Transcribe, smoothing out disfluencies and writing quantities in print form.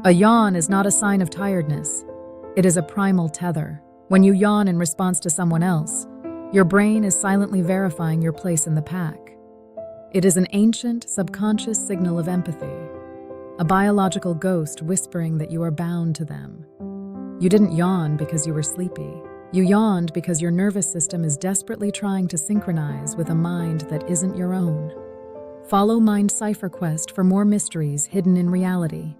A yawn is not a sign of tiredness. It is a primal tether. When you yawn in response to someone else, your brain is silently verifying your place in the pack. It is an ancient, subconscious signal of empathy, a biological ghost whispering that you are bound to them. You didn't yawn because you were sleepy. You yawned because your nervous system is desperately trying to synchronize with a mind that isn't your own. Follow Mind Cipher Quest for more mysteries hidden in reality.